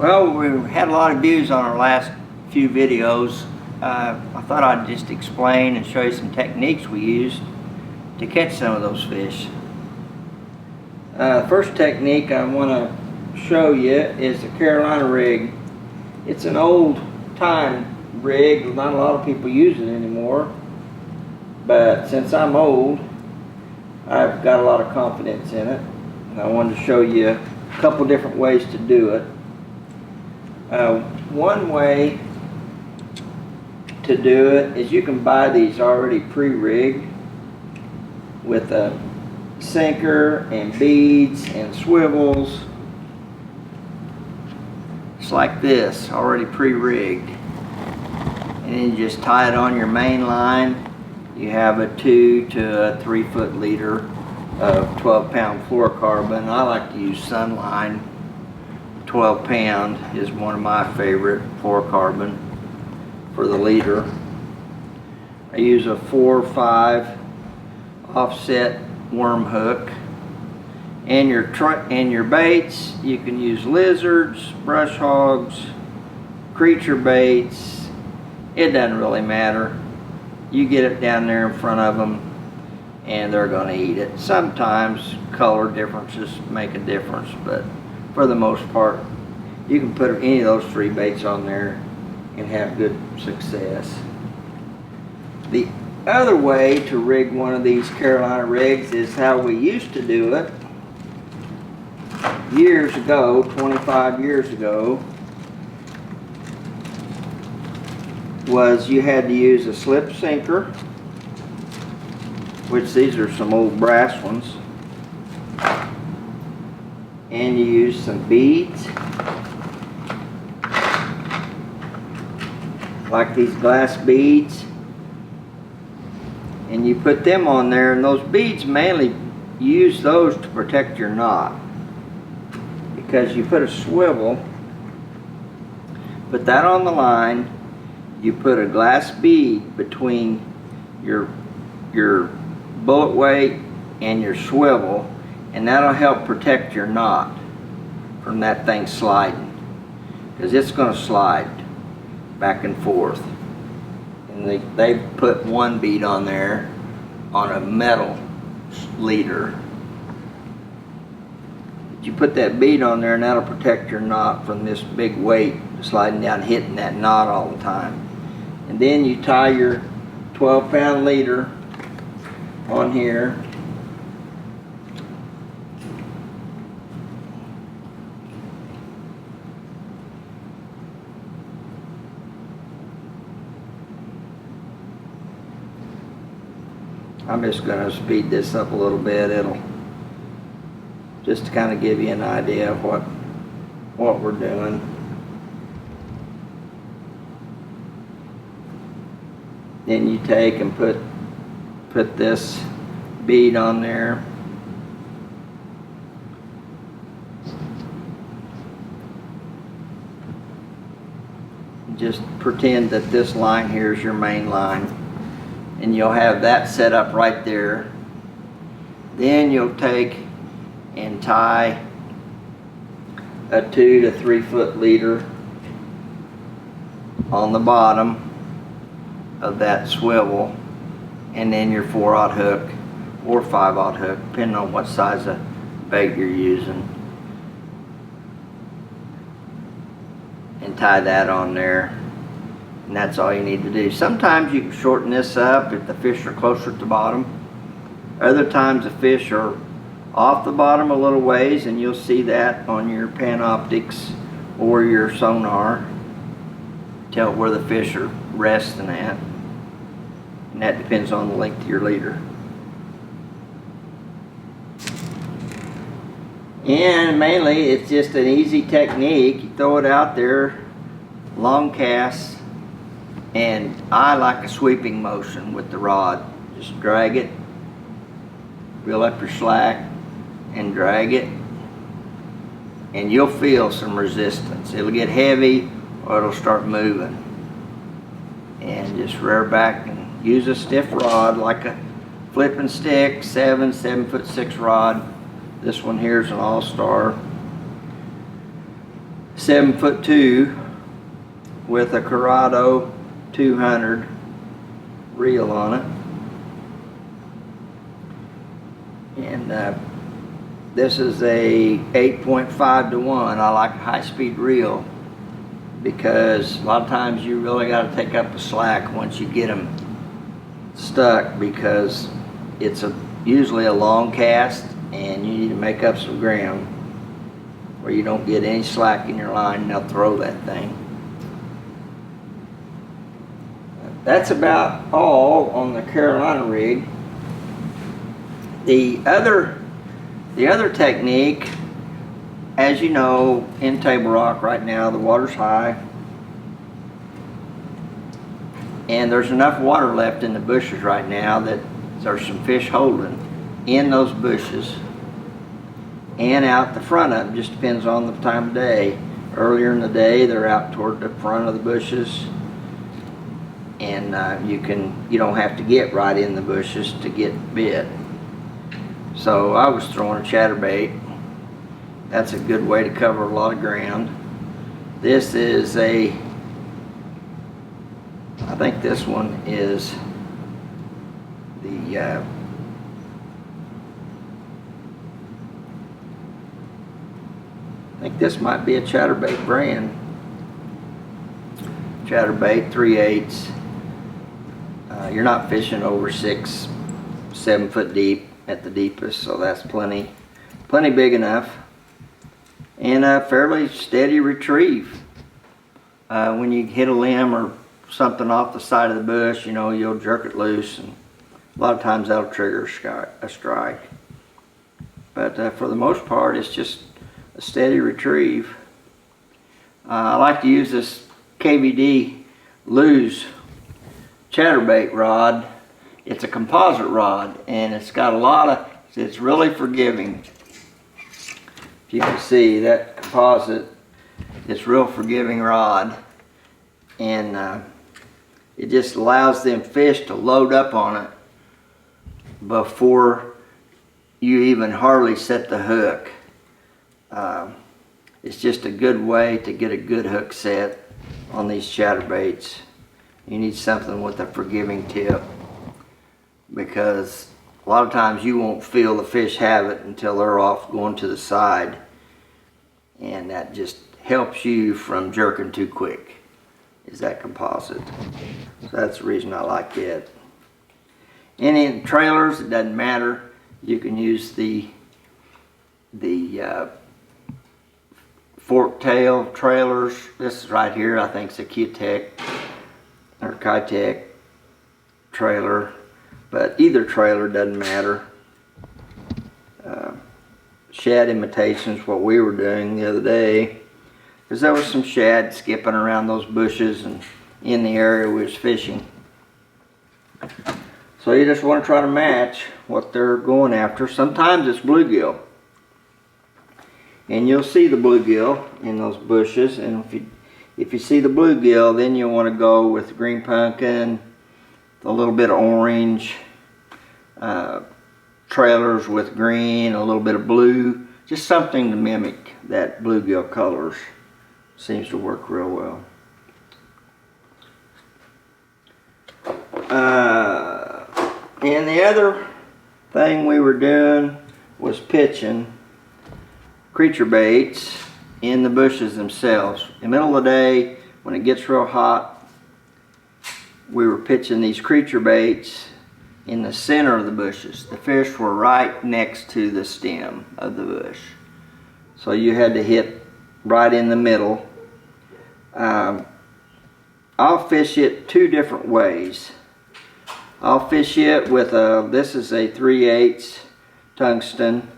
Well, we had a lot of views on our last few videos. I thought I'd just explain and show you some techniques we used to catch some of those fish. First technique I want to show you is the Carolina rig. It's an old time rig. Not a lot of people use it anymore, but since I'm old, I've got a lot of confidence in it, and I wanted to show you a couple different ways to do it. One way to do it is you can buy these already pre-rigged with a sinker and beads and swivels. It's like this, already pre-rigged, and then you just tie it on your main line. You have a 2 to a 3 foot leader of 12-pound fluorocarbon. I like to use Sunline. 12 pound is one of my favorite fluorocarbon for the leader. I use a 4 or 5 offset worm hook, and your baits, you can use lizards, brush hogs, creature baits. It doesn't really matter. You get it down there in front of them and they're going to eat it. Sometimes color differences make a difference, but for the most part, you can put any of those 3 baits on there and have good success. The other way to rig one of these Carolina rigs is how we used to do it years ago, 25 years ago, was you had to use a slip sinker, which these are some old brass ones, and you use some beads, like these glass beads, and you put them on there, and those beads mainly use those to protect your knot, because you put a swivel, put that on the line, you put a glass bead between your bullet weight and your swivel, and that'll help protect your knot from that thing sliding, because it's going to slide back and forth. And they put one bead on there on a metal leader. You put that bead on there and that'll protect your knot from this big weight sliding down, hitting that knot all the time. And then you tie your 12-pound leader on here. I'm just going to speed this up a little bit. It'll just to kind of give you an idea of what we're doing. Then you take and put this bead on there. Just pretend that this line here is your main line, and you'll have that set up right there. Then you'll take and tie a 2 to 3 foot leader on the bottom of that swivel, and then your 4/0 hook or 5/0 hook, depending on what size of bait you're using, and tie that on there. And that's all you need to do. Sometimes you can shorten this up if the fish are closer to the bottom. Other times the fish are off the bottom a little ways, and you'll see that on your Panoptics or your sonar. Tell where the fish are resting at. And that depends on the length of your leader. And mainly it's just an easy technique. You throw it out there, long cast, and I like a sweeping motion with the rod. Just drag it, reel up your slack, and drag it, and you'll feel some resistance. It'll get heavy or it'll start moving. And just rear back and use a stiff rod like a flipping stick, 7'6" rod. This one here is an All-Star. 7'2" with a Corrado 200 reel on it. And this is a 8.5 to 1. I like a high-speed reel because a lot of times you really got to take up the slack once you get them stuck, because it's usually a long cast and you need to make up some ground where you don't get any slack in your line and they'll throw that thing. That's about all on the Carolina rig. The other technique, as you know, in Table Rock right now, the water's high, and there's enough water left in the bushes right now that there's some fish holding in those bushes and out the front of them. Just depends on the time of day. Earlier in the day, they're out toward the front of the bushes, and you don't have to get right in the bushes to get bit. So I was throwing a chatterbait. That's a good way to cover a lot of ground. This is I think this one is the I think this might be a chatterbait brand. Chatterbait 3/8. You're not fishing over 6-7 foot deep at the deepest, so that's plenty big enough, and a fairly steady retrieve. When you hit a limb or something off the side of the bush, you know, you'll jerk it loose, and a lot of times that'll trigger a strike. But for the most part, it's just a steady retrieve. I like to use this KVD Lose chatterbait rod. It's a composite rod, and it's got it's really forgiving. If you can see that composite, it's real forgiving rod, and it just allows them fish to load up on it before you even hardly set the hook. It's just a good way to get a good hook set on these chatterbaits. You need something with a forgiving tip, because a lot of times you won't feel the fish have it until they're off going to the side, and that just helps you from jerking too quick, is that composite. So that's the reason I like it. Any trailers, it doesn't matter. You can use the fork tail trailers. This right here, I think, is a Q-Tech or Kitech trailer, but either trailer doesn't matter. Shad imitations, what we were doing the other day, because there was some shad skipping around those bushes and in the area we was fishing. So you just want to try to match what they're going after. Sometimes it's bluegill, and you'll see the bluegill in those bushes, and if you see the bluegill, then you want to go with green pumpkin, a little bit of orange, trailers with green, a little bit of blue, just something to mimic that bluegill colors. Seems to work real well. And the other thing we were doing was pitching creature baits in the bushes themselves. In the middle of the day, when it gets real hot, we were pitching these creature baits in the center of the bushes. The fish were right next to the stem of the bush, so you had to hit right in the middle. I'll fish it two different ways. I'll fish it with this is a 3/8 tungsten,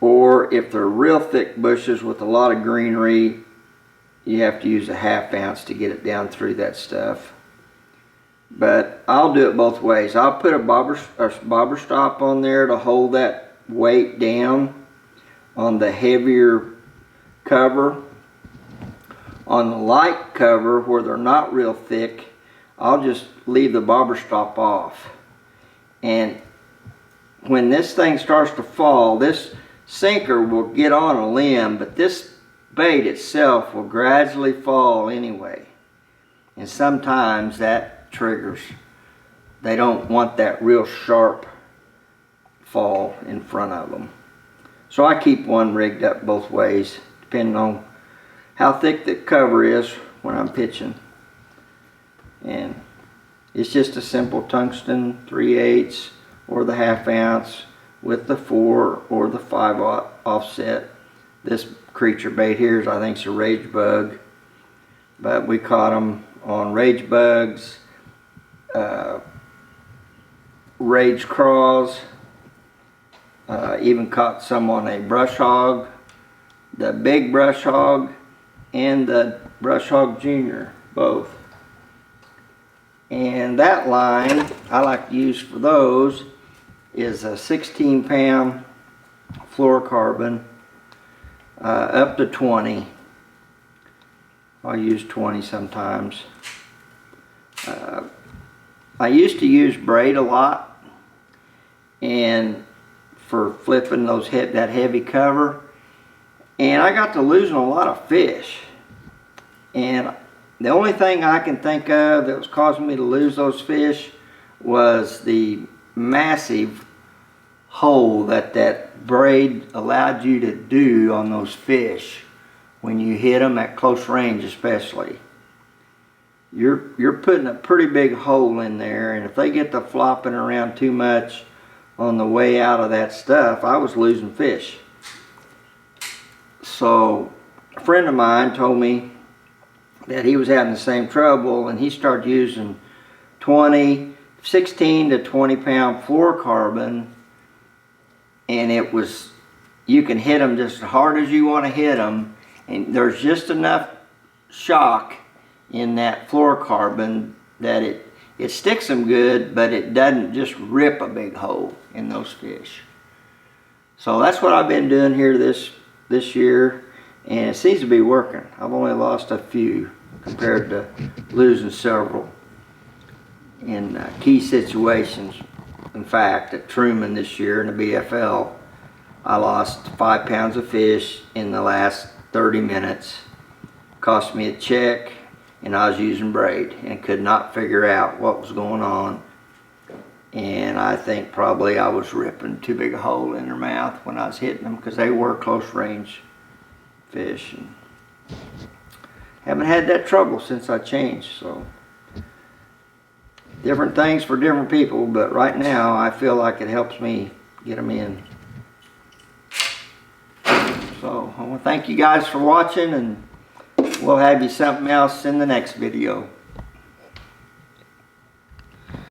or if they're real thick bushes with a lot of greenery, you have to use a 1/2 ounce to get it down through that stuff. But I'll do it both ways. I'll put a bobber stop on there to hold that weight down on the heavier cover. On the light cover, where they're not real thick, I'll just leave the bobber stop off. And when this thing starts to fall, this sinker will get on a limb, but this bait itself will gradually fall anyway. And sometimes that triggers. They don't want that real sharp fall in front of them. So I keep one rigged up both ways, depending on how thick the cover is when I'm pitching. And it's just a simple tungsten 3/8 or the 1/2 ounce with the 4 or the 5 offset. This creature bait here is, I think, it's a rage bug, but we caught them on rage bugs, rage craws, even caught some on a brush hog, the big brush hog and the brush hog junior, both. And that line I like to use for those is a 16-pound fluorocarbon, up to 20. I'll use 20 sometimes. I used to use braid a lot, and for flipping those that heavy cover, and I got to losing a lot of fish. And the only thing I can think of that was causing me to lose those fish was the massive hole that braid allowed you to do on those fish when you hit them at close range, especially. You're putting a pretty big hole in there, and if they get to flopping around too much on the way out of that stuff, I was losing fish. So a friend of mine told me that he was having the same trouble, and he started using 16 to 20 pound fluorocarbon, and it was, you can hit them just as hard as you want to hit them, and there's just enough shock in that fluorocarbon that it sticks them good, but it doesn't just rip a big hole in those fish. So that's what I've been doing here this year, and it seems to be working. I've only lost a few compared to losing several in key situations. In fact, at Truman this year in the BFL, I lost 5 pounds of fish in the last 30 minutes. Cost me a check, and I was using braid and could not figure out what was going on. And I think probably I was ripping too big a hole in their mouth when I was hitting them, because they were close range fish. And haven't had that trouble since I changed. So different things for different people, but right now I feel like it helps me get them in. So I want to thank you guys for watching, and we'll have you something else in the next video.